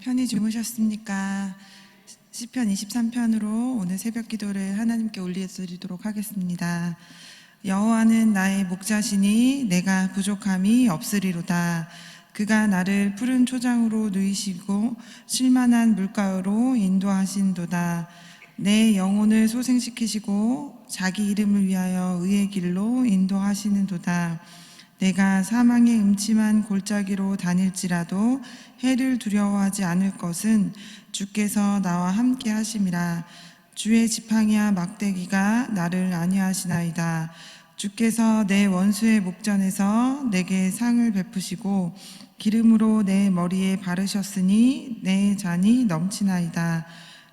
편히 주무셨습니까? 시편 23편으로 오늘 새벽 기도를 하나님께 올려드리도록 하겠습니다. 여호와는 나의 목자시니 내가 부족함이 없으리로다. 그가 나를 푸른 초장으로 누이시고 쉴만한 물가로 인도하신도다. 내 영혼을 소생시키시고 자기 이름을 위하여 의의 길로 인도하시는도다. 내가 사망의 음침한 골짜기로 다닐지라도 해를 두려워하지 않을 것은 주께서 나와 함께 하심이라. 주의 지팡이와 막대기가 나를 안위하시나이다. 주께서 내 원수의 목전에서 내게 상을 베푸시고 기름으로 내 머리에 바르셨으니 내 잔이 넘치나이다.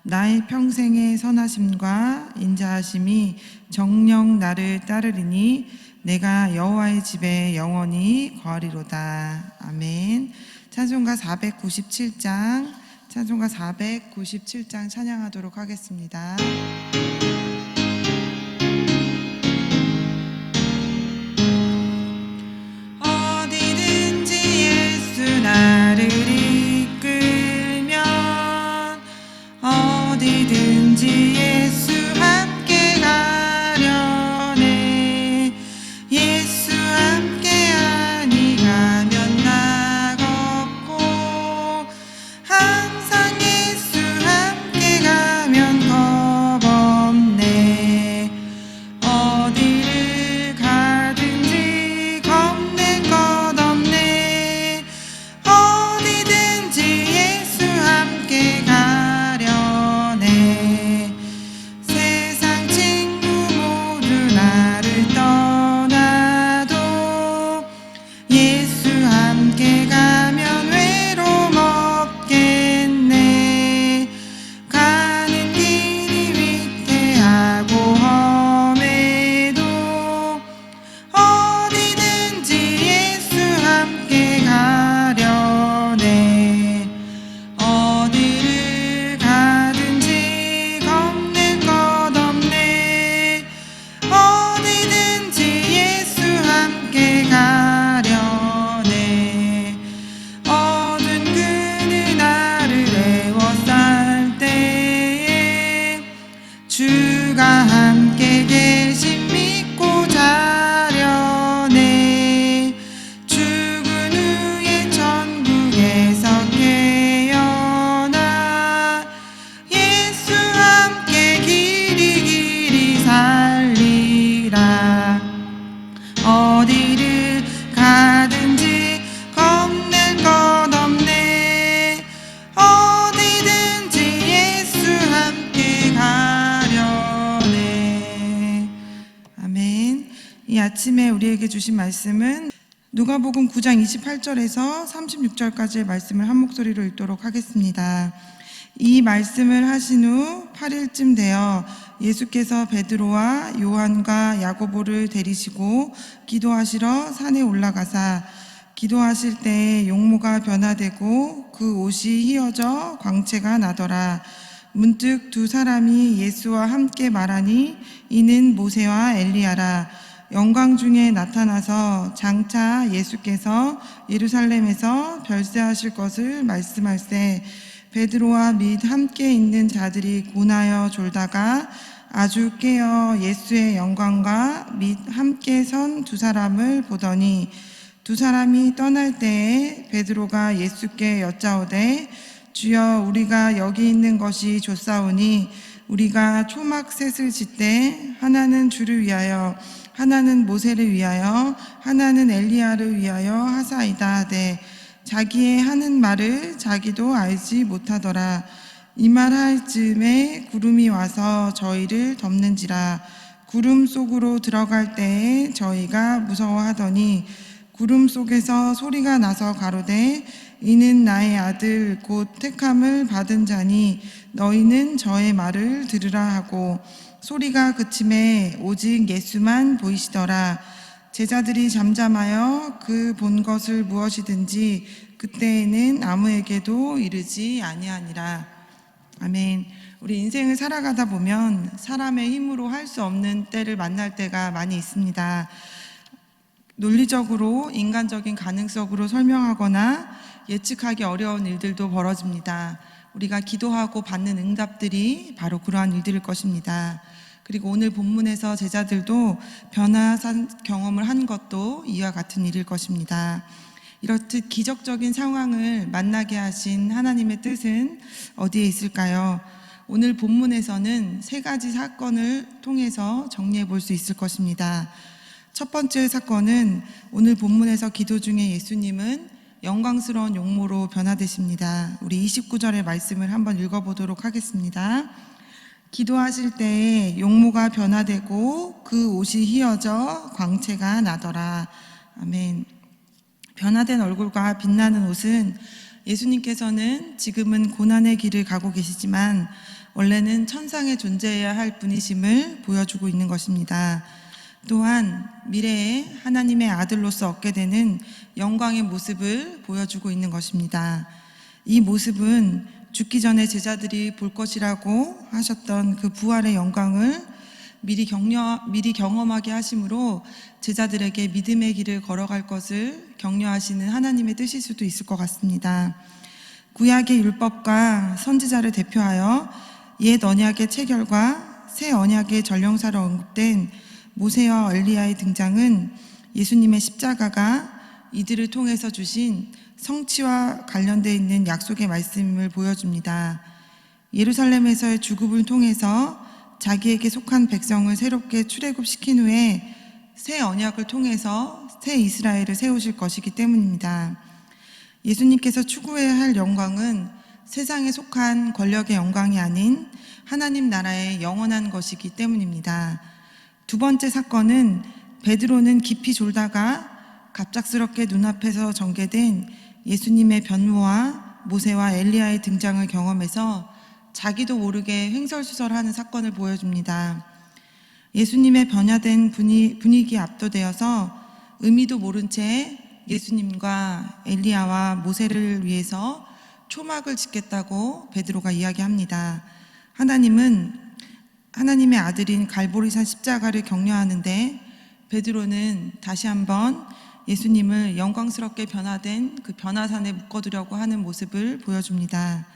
나의 평생의 선하심과 인자하심이 정녕 나를 따르리니 내가 여호와의 집에 영원히 거하리로다. 아멘. 찬송가 497장 찬양하도록 하겠습니다. 어디든지 예수 나를 이끌면 어디든지 예수 함께 가려네. 예수 함께하니 가면 나 걷고 항상 예수 함께 가면 겁 없네. 어디를 가든지 겁낼 것 없네. 어디든지 예수 함께 가려네. 세상 친구 모두 나를 떠나도 예수 함께 가면 외로움 없겠네. 가는 길이 위태하고 험해도 어디든지 예수 함께 가려네. 어디를 가든지 겁낼 것 없네. 어디든지 예수 함께 가려네. 어두운 그늘 나를 애워쌀 때에 주가 함께 계심 믿고 자려네. 죽은 후에 천국에서 깨어나 예수 함께 길이 살리라. 어디를 가든지 겁낼 것 없네. 어디든지 예수 함께 가려네. 아멘. 이 아침에 우리에게 주신 말씀은 누가복음 9장 28절에서 36절까지의 말씀을 한 목소리로 읽도록 하겠습니다. 이 말씀을 하신 후 8일쯤 되어 예수께서 베드로와 요한과 야고보를 데리시고 기도하시러 산에 올라가사 기도하실 때에 용모가 변화되고 그 옷이 휘어져 광채가 나더라. 문득 두 사람이 예수와 함께 말하니 이는 모세와 엘리야라. 영광 중에 나타나서 장차 예수께서 예루살렘에서 별세하실 것을 말씀할세 베드로와 및 함께 있는 자들이 고나여 졸다가 아주 깨어 예수의 영광과 및 함께 선 두 사람을 보더니 두 사람이 떠날 때에 베드로가 예수께 여짜오되 주여 우리가 여기 있는 것이 좋사오니 우리가 초막 셋을 짓되 하나는 주를 위하여 하나는 모세를 위하여 하나는 엘리야를 위하여 하사이다 하되 자기의 하는 말을 자기도 알지 못하더라. 이 말 할 즈음에 구름이 와서 저희를 덮는지라. 구름 속으로 들어갈 때에 저희가 무서워하더니 구름 속에서 소리가 나서 가로되 이는 나의 아들 곧 택함을 받은 자니 너희는 저의 말을 들으라 하고 소리가 그침에 오직 예수만 보이시더라. 제자들이 잠잠하여 그 본 것을 무엇이든지 그때에는 아무에게도 이르지 아니하니라. 아멘. 우리 인생을 살아가다 보면 사람의 힘으로 할 수 없는 때를 만날 때가 많이 있습니다. 논리적으로 인간적인 가능성으로 설명하거나 예측하기 어려운 일들도 벌어집니다. 우리가 기도하고 받는 응답들이 바로 그러한 일들일 것입니다. 그리고 오늘 본문에서 제자들도 변화산 경험을 한 것도 이와 같은 일일 것입니다. 이렇듯 기적적인 상황을 만나게 하신 하나님의 뜻은 어디에 있을까요? 오늘 본문에서는 세 가지 사건을 통해서 정리해 볼 수 있을 것입니다. 첫 번째 사건은 오늘 본문에서 기도 중에 예수님은 영광스러운 용모로 변화되십니다. 우리 29절의 말씀을 한번 읽어보도록 하겠습니다. 기도하실 때에 용모가 변화되고 그 옷이 휘어져 광채가 나더라. 아멘. 변화된 얼굴과 빛나는 옷은 예수님께서는 지금은 고난의 길을 가고 계시지만 원래는 천상에 존재해야 할 분이심을 보여주고 있는 것입니다. 또한 미래에 하나님의 아들로서 얻게 되는 영광의 모습을 보여주고 있는 것입니다. 이 모습은 죽기 전에 제자들이 볼 것이라고 하셨던 그 부활의 영광을 미리 경험하게 하심으로 제자들에게 믿음의 길을 걸어갈 것을 격려하시는 하나님의 뜻일 수도 있을 것 같습니다. 구약의 율법과 선지자를 대표하여 옛 언약의 체결과 새 언약의 전령사로 언급된 모세와 엘리야의 등장은 예수님의 십자가가 이들을 통해서 주신 성취와 관련되어 있는 약속의 말씀을 보여줍니다. 예루살렘에서의 주급을 통해서 자기에게 속한 백성을 새롭게 출애굽시킨 후에 새 언약을 통해서 새 이스라엘을 세우실 것이기 때문입니다. 예수님께서 추구해야 할 영광은 세상에 속한 권력의 영광이 아닌 하나님 나라의 영원한 것이기 때문입니다. 두 번째 사건은 베드로는 깊이 졸다가 갑작스럽게 눈앞에서 전개된 예수님의 변모와 모세와 엘리야의 등장을 경험해서 자기도 모르게 횡설수설하는 사건을 보여줍니다. 예수님의 변화된 분위기에 압도되어서 의미도 모른 채 예수님과 엘리야와 모세를 위해서 초막을 짓겠다고 베드로가 이야기합니다. 하나님은 하나님의 아들인 갈보리산 십자가를 격려하는데 베드로는 다시 한번 예수님을 영광스럽게 변화된 그 변화산에 묶어두려고 하는 모습을 보여줍니다.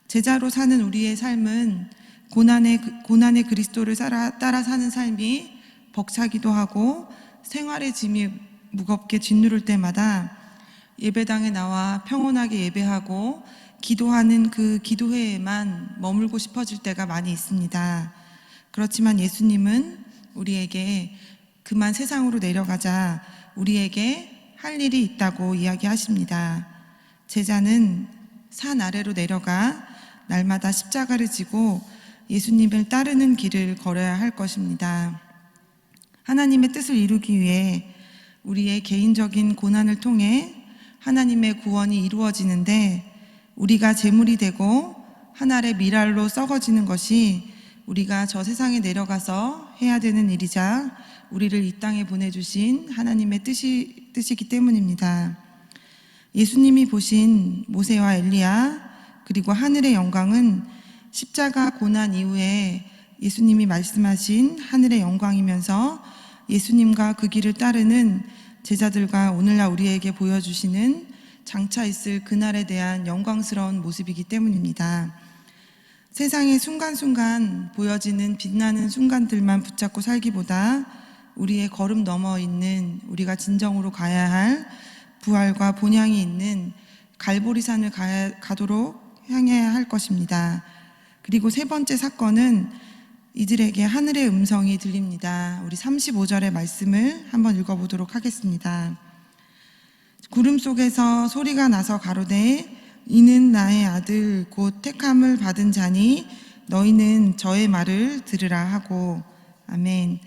제자로 사는 우리의 삶은 고난의 그리스도를 따라 사는 삶이 벅차기도 하고 생활의 짐이 무겁게 짓누를 때마다 예배당에 나와 평온하게 예배하고 기도하는 그 기도회에만 머물고 싶어질 때가 많이 있습니다. 그렇지만 예수님은 우리에게 그만 세상으로 내려가자 우리에게 할 일이 있다고 이야기하십니다. 제자는 산 아래로 내려가 날마다 십자가를 지고 예수님을 따르는 길을 걸어야 할 것입니다. 하나님의 뜻을 이루기 위해 우리의 개인적인 고난을 통해 하나님의 구원이 이루어지는데 우리가 제물이 되고 한 알의 밀알로 썩어지는 것이 우리가 저 세상에 내려가서 해야 되는 일이자 우리를 이 땅에 보내주신 하나님의 뜻이기 때문입니다. 예수님이 보신 모세와 엘리야 그리고 하늘의 영광은 십자가 고난 이후에 예수님이 말씀하신 하늘의 영광이면서 예수님과 그 길을 따르는 제자들과 오늘날 우리에게 보여주시는 장차 있을 그날에 대한 영광스러운 모습이기 때문입니다. 세상의 순간순간 보여지는 빛나는 순간들만 붙잡고 살기보다 우리의 걸음 넘어 있는 우리가 진정으로 가야 할 부활과 본향이 있는 갈보리산을 가도록 향해야 할 것입니다. 그리고 세 번째 사건은 이들에게 하늘의 음성이 들립니다. 우리 35절의 말씀을 한번 읽어보도록 하겠습니다. 구름 속에서 소리가 나서 가로되 이는 나의 아들 곧 택함을 받은 자니 너희는 저의 말을 들으라 하고. 아멘.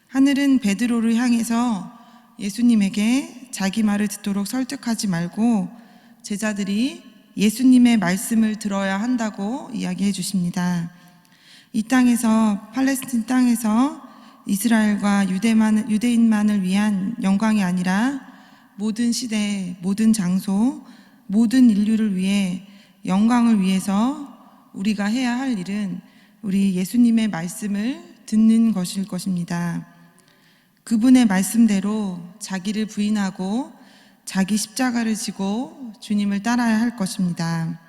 하늘은 베드로를 향해서 예수님에게 자기 말을 듣도록 설득하지 말고 제자들이 예수님의 말씀을 들어야 한다고 이야기해 주십니다. 이 땅에서 팔레스틴 땅에서 이스라엘과 유대인만을 위한 영광이 아니라 모든 시대, 모든 장소, 모든 인류를 위해 영광을 위해서 우리가 해야 할 일은 우리 예수님의 말씀을 듣는 것일 것입니다. 그분의 말씀대로 자기를 부인하고 자기 십자가를 지고 주님을 따라야 할 것입니다.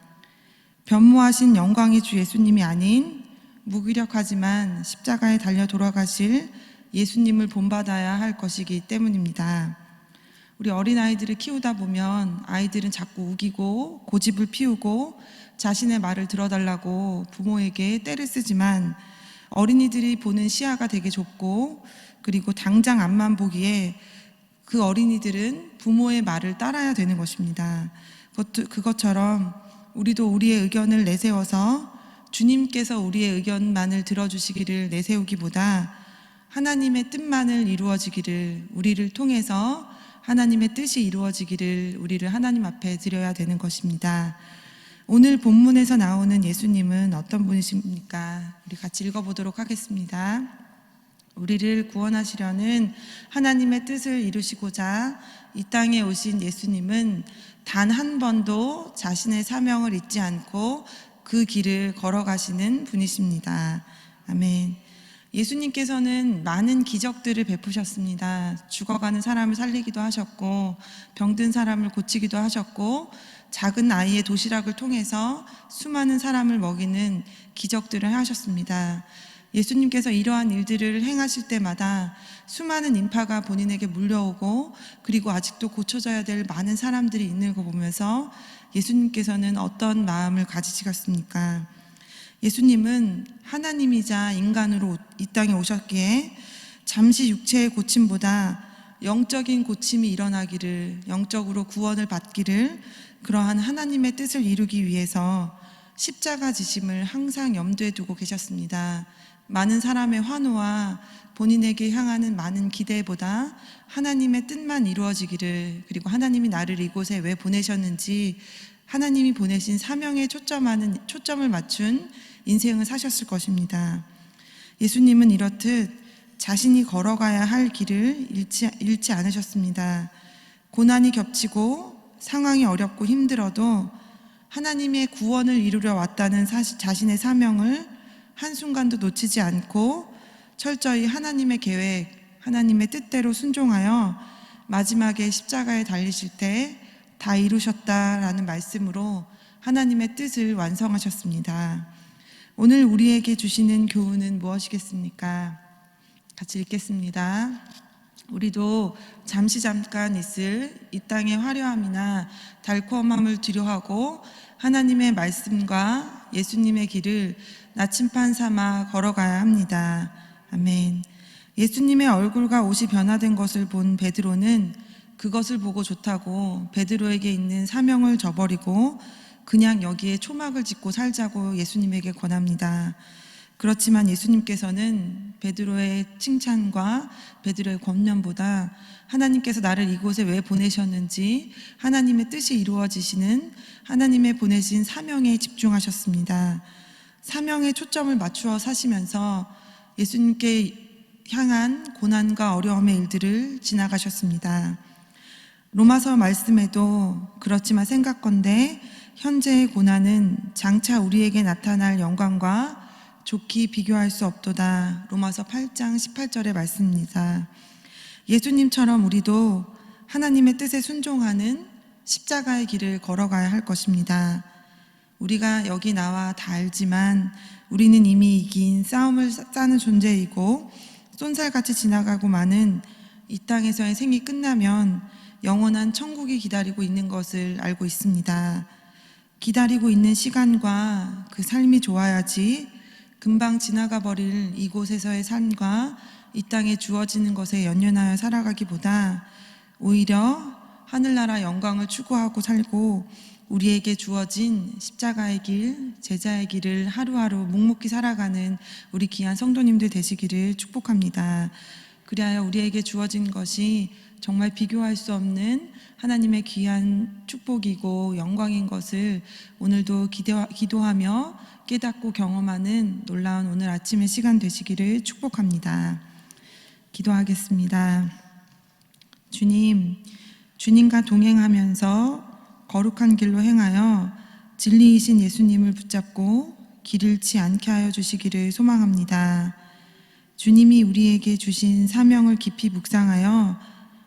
변모하신 영광의 주 예수님이 아닌 무기력하지만 십자가에 달려 돌아가실 예수님을 본받아야 할 것이기 때문입니다. 우리 어린아이들을 키우다 보면 아이들은 자꾸 우기고 고집을 피우고 자신의 말을 들어달라고 부모에게 떼를 쓰지만 어린이들이 보는 시야가 되게 좁고 그리고 당장 앞만 보기에 그 어린이들은 부모의 말을 따라야 되는 것입니다. 그것처럼 우리도 우리의 의견을 내세워서 주님께서 우리의 의견만을 들어주시기를 내세우기보다 하나님의 뜻만을 이루어지기를, 우리를 통해서 하나님의 뜻이 이루어지기를 우리를 하나님 앞에 드려야 되는 것입니다. 오늘 본문에서 나오는 예수님은 어떤 분이십니까? 우리 같이 읽어보도록 하겠습니다. 우리를 구원하시려는 하나님의 뜻을 이루시고자 이 땅에 오신 예수님은 단 한 번도 자신의 사명을 잊지 않고 그 길을 걸어가시는 분이십니다. 아멘. 예수님께서는 많은 기적들을 베푸셨습니다. 죽어가는 사람을 살리기도 하셨고 병든 사람을 고치기도 하셨고 작은 아이의 도시락을 통해서 수많은 사람을 먹이는 기적들을 하셨습니다. 예수님께서 이러한 일들을 행하실 때마다 수많은 인파가 본인에게 몰려오고 그리고 아직도 고쳐져야 될 많은 사람들이 있는 거 보면서 예수님께서는 어떤 마음을 가지시겠습니까? 예수님은 하나님이자 인간으로 이 땅에 오셨기에 잠시 육체의 고침보다 영적인 고침이 일어나기를, 영적으로 구원을 받기를, 그러한 하나님의 뜻을 이루기 위해서 십자가 지심을 항상 염두에 두고 계셨습니다. 많은 사람의 환호와 본인에게 향하는 많은 기대보다 하나님의 뜻만 이루어지기를, 그리고 하나님이 나를 이곳에 왜 보내셨는지 하나님이 보내신 사명에 초점을 맞춘 인생을 사셨을 것입니다. 예수님은 이렇듯 자신이 걸어가야 할 길을 잃지 않으셨습니다. 고난이 겹치고 상황이 어렵고 힘들어도 하나님의 구원을 이루려 왔다는 자신의 사명을 한순간도 놓치지 않고 철저히 하나님의 계획, 하나님의 뜻대로 순종하여 마지막에 십자가에 달리실 때 다 이루셨다라는 말씀으로 하나님의 뜻을 완성하셨습니다. 오늘 우리에게 주시는 교훈은 무엇이겠습니까? 같이 읽겠습니다. 우리도 잠깐 있을 이 땅의 화려함이나 달콤함을 뒤로하고 하나님의 말씀과 예수님의 길을 나침반 삼아 걸어가야 합니다. 아멘. 예수님의 얼굴과 옷이 변화된 것을 본 베드로는 그것을 보고 좋다고 베드로에게 있는 사명을 저버리고 그냥 여기에 초막을 짓고 살자고 예수님에게 권합니다. 그렇지만 예수님께서는 베드로의 칭찬과 베드로의 권면보다 하나님께서 나를 이곳에 왜 보내셨는지 하나님의 뜻이 이루어지시는 하나님의 보내신 사명에 집중하셨습니다. 사명에 초점을 맞추어 사시면서 예수님께 향한 고난과 어려움의 일들을 지나가셨습니다. 로마서 말씀에도 그렇지만 생각건대 현재의 고난은 장차 우리에게 나타날 영광과 좋게 비교할 수 없도다. 로마서 8장 18절의 말씀입니다. 예수님처럼 우리도 하나님의 뜻에 순종하는 십자가의 길을 걸어가야 할 것입니다. 우리가 여기 나와 다 알지만 우리는 이미 이긴 싸움을 싸는 존재이고 쏜살같이 지나가고 마는 이 땅에서의 생이 끝나면 영원한 천국이 기다리고 있는 것을 알고 있습니다. 기다리고 있는 시간과 그 삶이 좋아야지 금방 지나가 버릴 이곳에서의 삶과 이 땅에 주어지는 것에 연연하여 살아가기보다 오히려 하늘나라 영광을 추구하고 살고 우리에게 주어진 십자가의 길, 제자의 길을 하루하루 묵묵히 살아가는 우리 귀한 성도님들 되시기를 축복합니다. 그리하여 우리에게 주어진 것이 정말 비교할 수 없는 하나님의 귀한 축복이고 영광인 것을 오늘도 기도하며 깨닫고 경험하는 놀라운 오늘 아침의 시간 되시기를 축복합니다. 기도하겠습니다. 주님, 주님과 동행하면서 거룩한 길로 행하여 진리이신 예수님을 붙잡고 길 잃지 않게 하여 주시기를 소망합니다. 주님이 우리에게 주신 사명을 깊이 묵상하여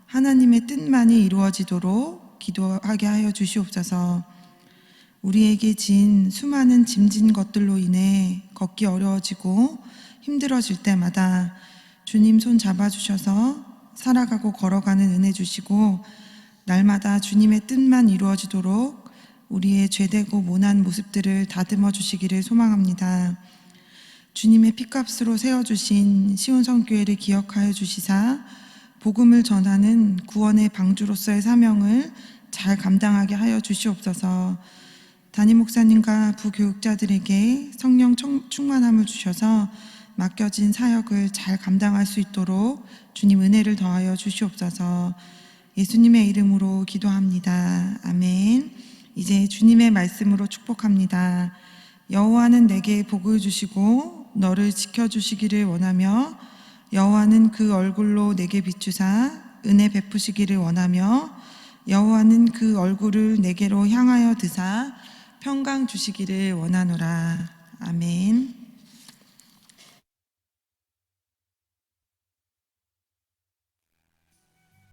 하나님의 뜻만이 이루어지도록 기도하게 하여 주시옵소서. 우리에게 진 수많은 짐진 것들로 인해 걷기 어려워지고 힘들어질 때마다 주님 손 잡아주셔서 살아가고 걸어가는 은혜 주시고 날마다 주님의 뜻만 이루어지도록 우리의 죄되고 모난 모습들을 다듬어 주시기를 소망합니다. 주님의 피값으로 세워주신 시온성교회를 기억하여 주시사 복음을 전하는 구원의 방주로서의 사명을 잘 감당하게 하여 주시옵소서. 담임 목사님과 부교육자들에게 성령 충만함을 주셔서 맡겨진 사역을 잘 감당할 수 있도록 주님 은혜를 더하여 주시옵소서. 예수님의 이름으로 기도합니다. 아멘. 이제 주님의 말씀으로 축복합니다. 여호와는 내게 복을 주시고 너를 지켜주시기를 원하며 여호와는 그 얼굴로 내게 비추사 은혜 베푸시기를 원하며 여호와는 그 얼굴을 내게로 향하여 드사 평강 주시기를 원하노라. 아멘.